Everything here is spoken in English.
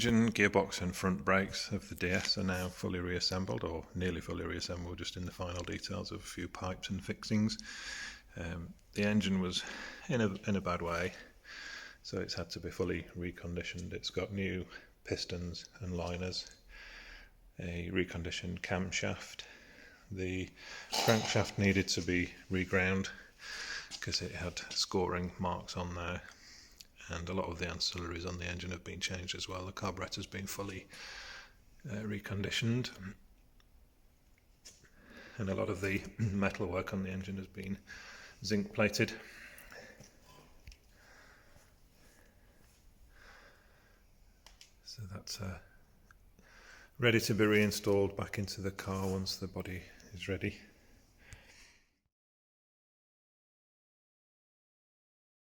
engine, gearbox and front brakes of the DS are now fully reassembled, or nearly fully reassembled, just in the final details of a few pipes and fixings. The engine was in a bad way, so it's had to be fully reconditioned. It's got new pistons and liners, a reconditioned camshaft. The crankshaft needed to be reground because it had scoring marks on there, and a lot of the ancillaries on the engine have been changed as well. The carburettor's been fully reconditioned, and a lot of the metalwork on the engine has been zinc plated. So that's ready to be reinstalled back into the car once the body is ready.